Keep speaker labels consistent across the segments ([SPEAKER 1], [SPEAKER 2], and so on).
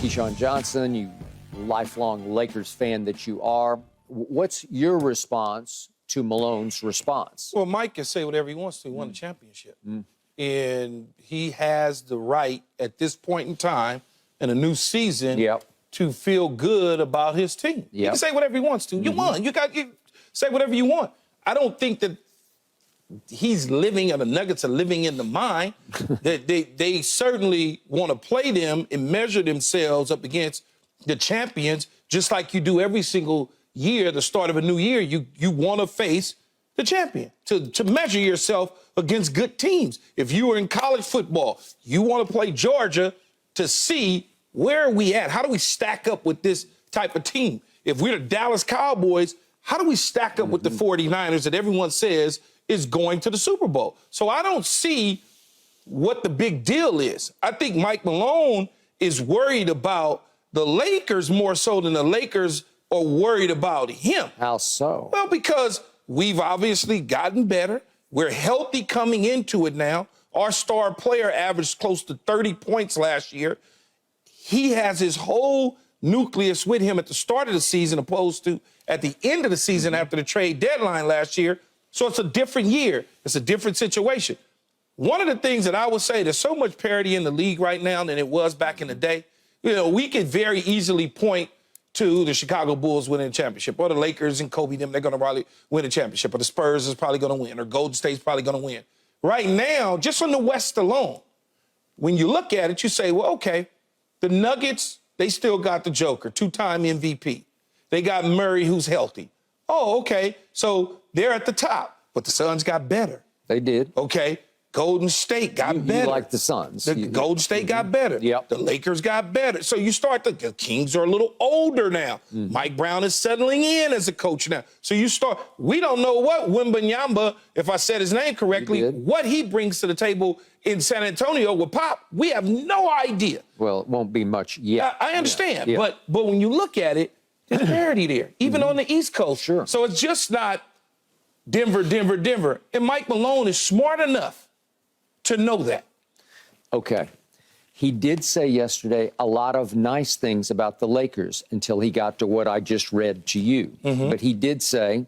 [SPEAKER 1] Keyshawn Johnson, you lifelong Lakers fan that you are. What's your response to Malone's response?
[SPEAKER 2] Well, Mike can say whatever he wants to. He won the championship. And he has the right at this point in time in a new season to feel good about his team. He can say whatever he wants to. You won. You say whatever you want. I don't think that he's living, or the Nuggets are living in the mind that they certainly want to play them and measure themselves up against the champions, just like you do every single year, the start of a new year. You want to face the champion, to measure yourself against good teams. If you were in college football, you want to play Georgia to see where are we at? How do we stack up with this type of team? If we're the Dallas Cowboys, how do we stack up with the 49ers that everyone says is going to the Super Bowl? So I don't see what the big deal is. I think Mike Malone is worried about the Lakers more so than the Lakers are worried about him.
[SPEAKER 1] How so?
[SPEAKER 2] Well, because we've obviously gotten better. We're healthy coming into it now. Our star player averaged close to 30 points last year. He has his whole nucleus with him at the start of the season opposed to at the end of the season after the trade deadline last year. So it's a different year. It's a different situation. One of the things that I would say, there's so much parity in the league right now than it was back in the day. You know, we could very easily point to the Chicago Bulls winning the championship, or the Lakers and Kobe, they're going to probably win the championship, or the Spurs is probably going to win, or Golden State's probably going to win. Right now, just on the West alone, when you look at it, you say, well, okay, the Nuggets, they still got the Joker, two-time MVP. They got Murray, who's healthy. Oh, okay, so they're at the top, but the Suns got better.
[SPEAKER 1] They did.
[SPEAKER 2] Okay, Golden State got better.
[SPEAKER 1] You like the Suns.
[SPEAKER 2] The Golden State got better.
[SPEAKER 1] Yep.
[SPEAKER 2] The Lakers got better. So you start, the Kings are a little older now. Mike Brown is settling in as a coach now. So you start, we don't know what Wembanyama, if I said his name correctly, what he brings to the table in San Antonio with Pop. We have no idea.
[SPEAKER 1] Well, it won't be much yet.
[SPEAKER 2] I understand, but when you look at it, there's parity there, even on the East Coast.
[SPEAKER 1] Sure.
[SPEAKER 2] So it's just not Denver, Denver, Denver. And Mike Malone is smart enough to know that.
[SPEAKER 1] Okay. He did say yesterday a lot of nice things about the Lakers until he got to what I just read to you. But he did say,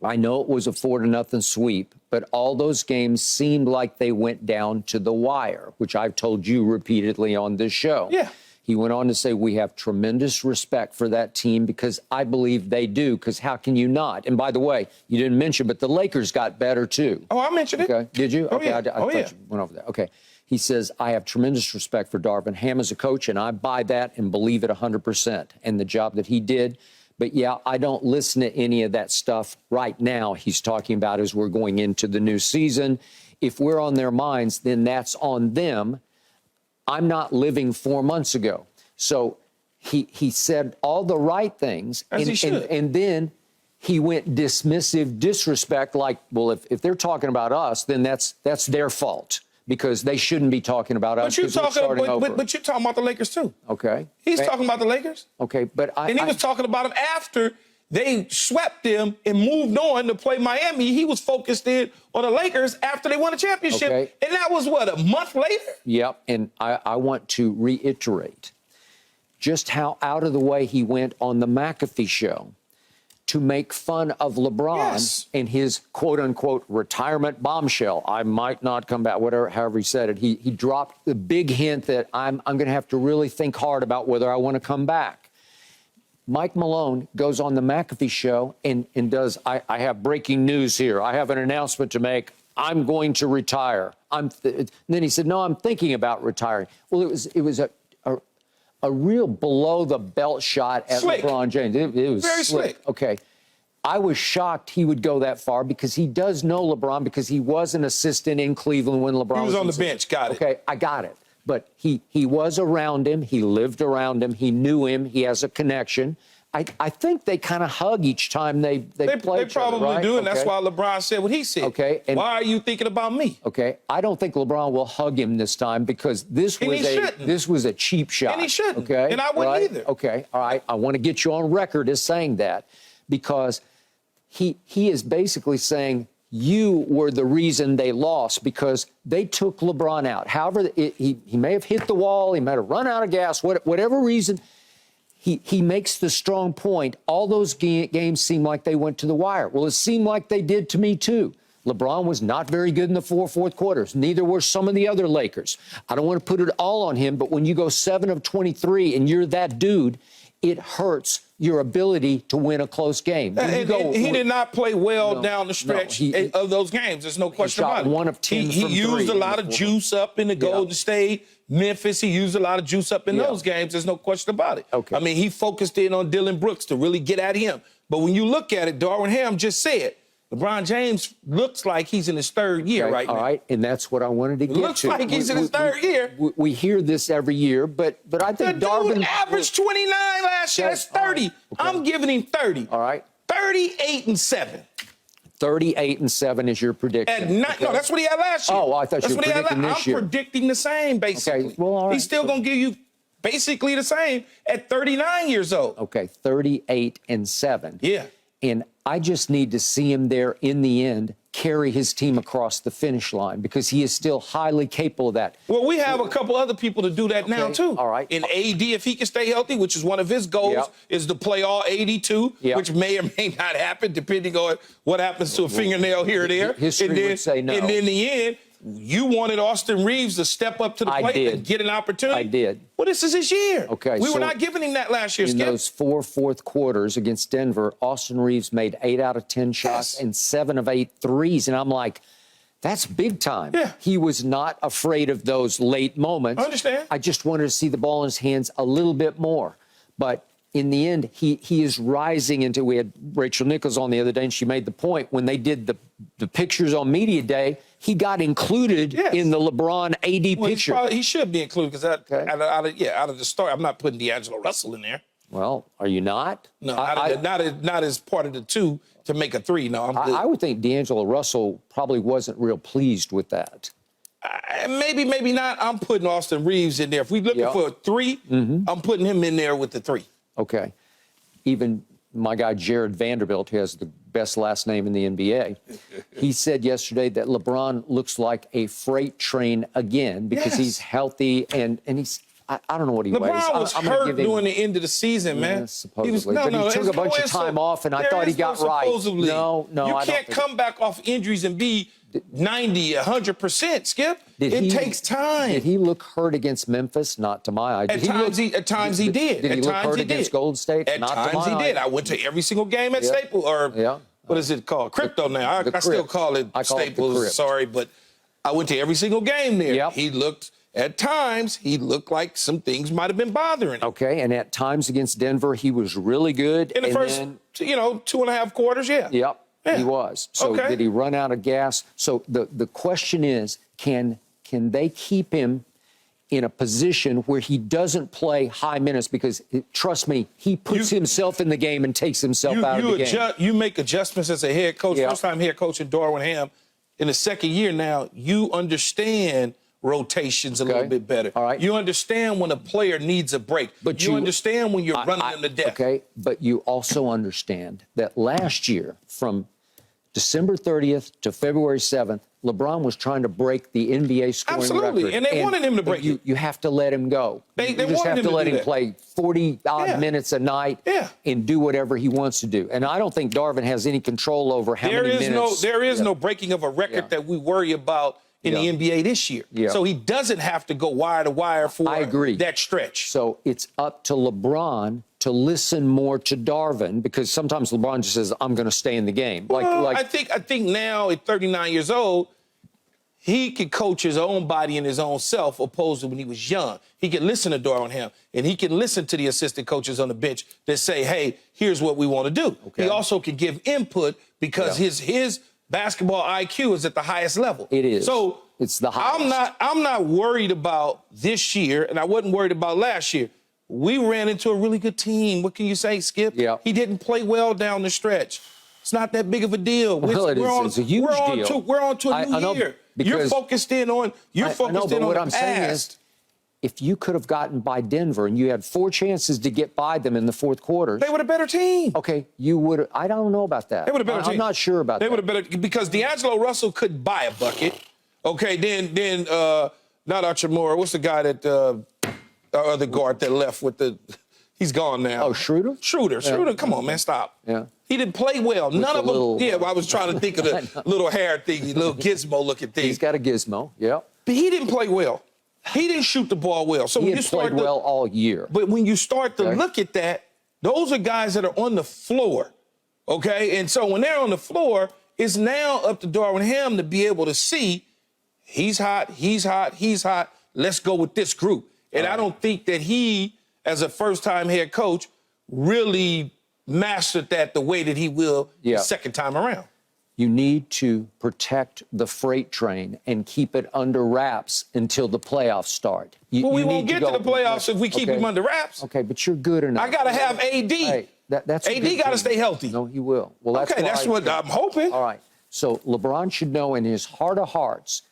[SPEAKER 1] I know it was a 4-0 sweep, but all those games seemed like they went down to the wire, which I've told you repeatedly on this show.
[SPEAKER 2] Yeah.
[SPEAKER 1] He went on to say, we have tremendous respect for that team because I believe they do, because how can you not? And by the way, you didn't mention, but the Lakers got better too.
[SPEAKER 2] Oh, I mentioned it.
[SPEAKER 1] Okay, did you?
[SPEAKER 2] Oh,
[SPEAKER 1] okay,
[SPEAKER 2] yeah.
[SPEAKER 1] I thought you went over that. Okay. He says, I have tremendous respect for Darvin Ham as a coach, and I buy that and believe it 100%, and the job that he did. But yeah, I don't listen to any of that stuff right now he's talking about as we're going into the new season. If we're on their minds, then that's on them. I'm not living 4 months ago. So he said all the right things.
[SPEAKER 2] As he should.
[SPEAKER 1] And then he went dismissive, disrespect, like, well, if they're talking about us, then that's their fault, because they shouldn't be talking about us.
[SPEAKER 2] But you're talking about the Lakers too.
[SPEAKER 1] Okay.
[SPEAKER 2] He's talking about the Lakers.
[SPEAKER 1] Okay, but
[SPEAKER 2] And he was talking about them after they swept them and moved on to play Miami. He was focused in on the Lakers after they won the championship.
[SPEAKER 1] Okay.
[SPEAKER 2] And that was, what, a month later?
[SPEAKER 1] Yep, and I want to reiterate just how out of the way he went on the McAfee show to make fun of LeBron and his quote-unquote retirement bombshell. I might not come back, whatever, however he said it. He dropped the big hint that I'm going to have to really think hard about whether I want to come back. Mike Malone goes on the McAfee show and does, I have breaking news here. I have an announcement to make. I'm going to retire. And then he said, no, I'm thinking about retiring. Well, it was a real below-the-belt shot at LeBron James. It was
[SPEAKER 2] very slick.
[SPEAKER 1] Okay. I was shocked he would go that far because he does know LeBron, because he was an assistant in Cleveland when LeBron was
[SPEAKER 2] on the bench. Got it.
[SPEAKER 1] Okay, I got it. But he was around him. He lived around him. He knew him. He has a connection. I think they kind of hug each time they play each other,
[SPEAKER 2] They probably
[SPEAKER 1] right?
[SPEAKER 2] do, and that's why LeBron said what he said.
[SPEAKER 1] Okay. And
[SPEAKER 2] why are you thinking about me?
[SPEAKER 1] Okay. I don't think LeBron will hug him this time, because this was a cheap shot.
[SPEAKER 2] And he shouldn't.
[SPEAKER 1] Okay.
[SPEAKER 2] And I wouldn't either.
[SPEAKER 1] Okay. All right. I want to get you on record as saying that, because he is basically saying you were the reason they lost because they took LeBron out. However, he may have hit the wall, he might have run out of gas, whatever reason. He makes the strong point. All those games seem like they went to the wire. Well, it seemed like they did to me, too. LeBron was not very good in the fourth quarters. Neither were some of the other Lakers. I don't want to put it all on him, but when you go 7 of 23 and you're that dude, it hurts your ability to win a close game.
[SPEAKER 2] He did not play well down the stretch of those games. There's no question about it.
[SPEAKER 1] He shot 1 of 10
[SPEAKER 2] He used a lot of juice up in the Golden State. Memphis, he used a lot of juice up in those games. There's no question about it.
[SPEAKER 1] Okay.
[SPEAKER 2] I mean, he focused in on Dillon Brooks to really get at him. But when you look at it, Darvin Ham just said, LeBron James looks like he's in his third year right now.
[SPEAKER 1] All right, and that's what I wanted to get to.
[SPEAKER 2] Looks like he's in his third year.
[SPEAKER 1] We hear this every year, but I think Darvin
[SPEAKER 2] dude averaged 29 last year. That's 30. Right. Okay. I'm giving him 30.
[SPEAKER 1] All right.
[SPEAKER 2] 38-7.
[SPEAKER 1] 38-7 is your prediction.
[SPEAKER 2] No, that's what he had last year.
[SPEAKER 1] Oh, I thought you were predicting this year.
[SPEAKER 2] I'm predicting the same, basically.
[SPEAKER 1] Okay, well, all right.
[SPEAKER 2] He's still going to give you basically the same at 39 years old.
[SPEAKER 1] Okay, 38-7.
[SPEAKER 2] Yeah.
[SPEAKER 1] And I just need to see him there in the end carry his team across the finish line because he is still highly capable of that.
[SPEAKER 2] Well, we have a couple other people to do that now, too.
[SPEAKER 1] All right.
[SPEAKER 2] And AD, if he can stay healthy, which is one of his goals, is to play all 82, which may or may not happen depending on what happens to a fingernail here or there.
[SPEAKER 1] History would say no.
[SPEAKER 2] And then in the end, you wanted Austin Reeves to step up to the plate and get an opportunity.
[SPEAKER 1] I did.
[SPEAKER 2] Well, this is his year.
[SPEAKER 1] Okay.
[SPEAKER 2] We were not giving him that last year, Skip.
[SPEAKER 1] In those 4 fourth quarters against Denver, Austin Reeves made 8 out of 10 shots and 7 of 8 threes. And I'm like, that's big time.
[SPEAKER 2] Yeah.
[SPEAKER 1] He was not afraid of those late moments.
[SPEAKER 2] I understand.
[SPEAKER 1] I just wanted to see the ball in his hands a little bit more. But in the end, he is rising into, we had Rachel Nichols on the other day, and she made the point when they did the pictures on Media Day, he got included in the LeBron AD picture.
[SPEAKER 2] He should be included because out of the start, I'm not putting D'Angelo Russell in there.
[SPEAKER 1] Well, are you not?
[SPEAKER 2] No, not as part of the two to make a three. No, I'm good.
[SPEAKER 1] I would think D'Angelo Russell probably wasn't real pleased with that.
[SPEAKER 2] Maybe not. I'm putting Austin Reeves in there. If we're looking for a three, I'm putting him in there with the 3.
[SPEAKER 1] Okay. Even my guy Jared Vanderbilt, who has the best last name in the NBA, he said yesterday that LeBron looks like a freight train again because he's healthy and he's, I don't know what he weighs.
[SPEAKER 2] LeBron was hurt during the end of the season, man.
[SPEAKER 1] Supposedly. But he took a bunch of time off, and I thought he got right. No,
[SPEAKER 2] you can't come back off injuries and be 90, 100%, Skip. It takes time.
[SPEAKER 1] Did he look hurt against Memphis? Not to my eye.
[SPEAKER 2] At times he did.
[SPEAKER 1] Did he look hurt against Golden State?
[SPEAKER 2] At times he did. I went to every single game at Staples, or what is it called? Crypto now. I still call it Staples. Sorry, but I went to every single game there.
[SPEAKER 1] Yep.
[SPEAKER 2] At times, he looked like some things might have been bothering him.
[SPEAKER 1] Okay, and at times against Denver, he was really good.
[SPEAKER 2] In the first, 2.5 quarters,
[SPEAKER 1] Yep. He was. So did he run out of gas? So the question is, can they keep him in a position where he doesn't play high minutes? Because, trust me, he puts himself in the game and takes himself out of the game.
[SPEAKER 2] You make adjustments as a head coach. First time head coach in Darvin Ham. In the second year now, you understand rotations a little bit better.
[SPEAKER 1] All right.
[SPEAKER 2] You understand when a player needs a break. But you understand when you're running them to death.
[SPEAKER 1] Okay, but you also understand that last year, from December 30th to February 7th, LeBron was trying to break the NBA scoring record.
[SPEAKER 2] And they wanted him to break it.
[SPEAKER 1] You have to let him go.
[SPEAKER 2] They
[SPEAKER 1] just have to let him play 40-odd minutes a night and do whatever he wants to do. And I don't think Darvin has any control over how many minutes.
[SPEAKER 2] There is no breaking of a record that we worry about in the NBA this year. So he doesn't have to go wire to wire for that stretch.
[SPEAKER 1] So it's up to LeBron to listen more to Darvin, because sometimes LeBron just says, I'm going to stay in the game.
[SPEAKER 2] I think now at 39 years old, he can coach his own body and his own self, opposed to when he was young. He can listen to Darvin Ham, and he can listen to the assistant coaches on the bench that say, hey, here's what we want to do. He also can give input because his basketball IQ is at the highest level.
[SPEAKER 1] It is.
[SPEAKER 2] So
[SPEAKER 1] it's the highest.
[SPEAKER 2] I'm not worried about this year, and I wasn't worried about last year. We ran into a really good team. What can you say, Skip? He didn't play well down the stretch. It's not that big of a deal.
[SPEAKER 1] Well, it's a huge deal.
[SPEAKER 2] We're on to a new year. You're focused in on the past.
[SPEAKER 1] Saying is, if you could have gotten by Denver and you had 4 chances to get by them in the fourth quarter,
[SPEAKER 2] they were a better team.
[SPEAKER 1] Okay, you would. I don't know about that.
[SPEAKER 2] They were a better team.
[SPEAKER 1] I'm not sure about that.
[SPEAKER 2] They would have better because D'Angelo Russell couldn't buy a bucket. Okay, then not Archimura. What's the guy that other guard that left with the? He's gone now.
[SPEAKER 1] Oh, Schroeder.
[SPEAKER 2] Schroeder. Come on, man, stop.
[SPEAKER 1] Yeah.
[SPEAKER 2] He didn't play well. None of them. Yeah, I was trying to think of the little hair thingy, little gizmo-looking thing.
[SPEAKER 1] He's got a gizmo. Yeah.
[SPEAKER 2] But he didn't play well. He didn't shoot the ball well. So
[SPEAKER 1] he had played well all year.
[SPEAKER 2] But when you start to look at that, those are guys that are on the floor, okay? And so when they're on the floor, it's now up to Darvin Ham to be able to see he's hot. Let's go with this group. And I don't think that he, as a first-time head coach, really mastered that the way that he will the second time around.
[SPEAKER 1] You need to protect the freight train and keep it under wraps until the playoffs start.
[SPEAKER 2] We won't get to the playoffs if we keep him under wraps.
[SPEAKER 1] Okay, but you're good enough.
[SPEAKER 2] I got to have AD.
[SPEAKER 1] Hey, that's
[SPEAKER 2] AD got to stay healthy.
[SPEAKER 1] No, he will. Well,
[SPEAKER 2] that's what I'm hoping.
[SPEAKER 1] All right. So LeBron should know in his heart of hearts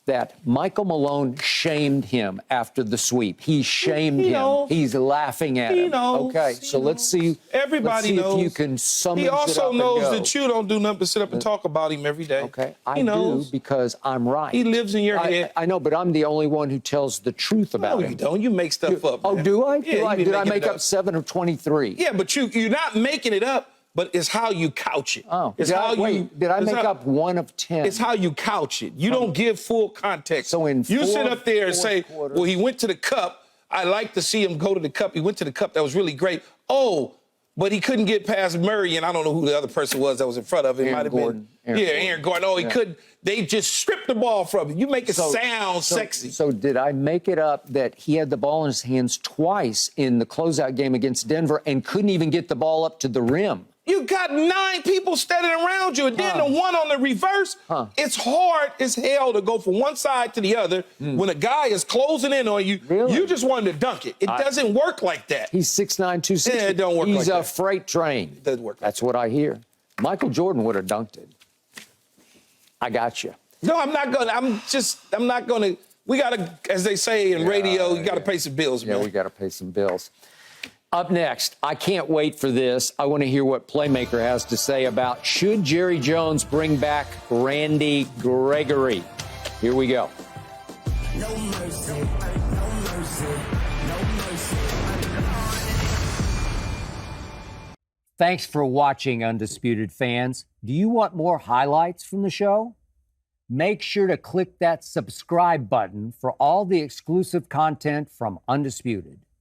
[SPEAKER 1] that Michael Malone shamed him after the sweep. He shamed him. He's laughing at him. Okay, so let's see.
[SPEAKER 2] Everybody knows.
[SPEAKER 1] If you can summon
[SPEAKER 2] He also
[SPEAKER 1] it up
[SPEAKER 2] knows
[SPEAKER 1] and go.
[SPEAKER 2] that you don't do nothing but sit up and talk about him every day.
[SPEAKER 1] Okay, I do because I'm right.
[SPEAKER 2] He lives in your head.
[SPEAKER 1] I know, but I'm the only one who tells the truth about him.
[SPEAKER 2] No, you don't. You make stuff up.
[SPEAKER 1] Oh,
[SPEAKER 2] man.
[SPEAKER 1] do I?
[SPEAKER 2] Yeah,
[SPEAKER 1] Did I make up 7 of 23?
[SPEAKER 2] Yeah, but you're not making it up. But it's how you couch it.
[SPEAKER 1] Oh,
[SPEAKER 2] it's
[SPEAKER 1] did I make up 1 of 10?
[SPEAKER 2] It's how you couch it. You don't give full context.
[SPEAKER 1] So you
[SPEAKER 2] sit up there and say, well, he went to the cup. I like to see him go to the cup. He went to the cup. That was really great. Oh, but he couldn't get past Murray, and I don't know who the other person was that was in front of him.
[SPEAKER 1] Aaron Gordon.
[SPEAKER 2] Aaron Gordon. Oh, he couldn't. They just stripped the ball from him. You make it sound sexy.
[SPEAKER 1] So did I make it up that he had the ball in his hands twice in the closeout game against Denver and couldn't even get the ball up to the rim?
[SPEAKER 2] You got 9 people standing around you, and then the one on the reverse, it's hard as hell to go from one side to the other when a guy is closing in on you.
[SPEAKER 1] Really?
[SPEAKER 2] You just wanted to dunk it. It doesn't work like that.
[SPEAKER 1] He's 6'9", 260.
[SPEAKER 2] Yeah, it don't work like that.
[SPEAKER 1] He's a freight train.
[SPEAKER 2] It doesn't work like
[SPEAKER 1] That's what I hear. Michael Jordan would have dunked it. I got you.
[SPEAKER 2] No, I'm not going to. I'm not going to. We got to, as they say in radio, you got to pay some bills, man.
[SPEAKER 1] Yeah, we got to pay some bills. Up next, I can't wait for this. I want to hear what Playmaker has to say about should Jerry Jones bring back Randy Gregory. Here we go.
[SPEAKER 3] No mercy, no mercy, no mercy.
[SPEAKER 1] Thanks for watching, Undisputed fans. Do you want more highlights from the show? Make sure to click that subscribe button for all the exclusive content from Undisputed.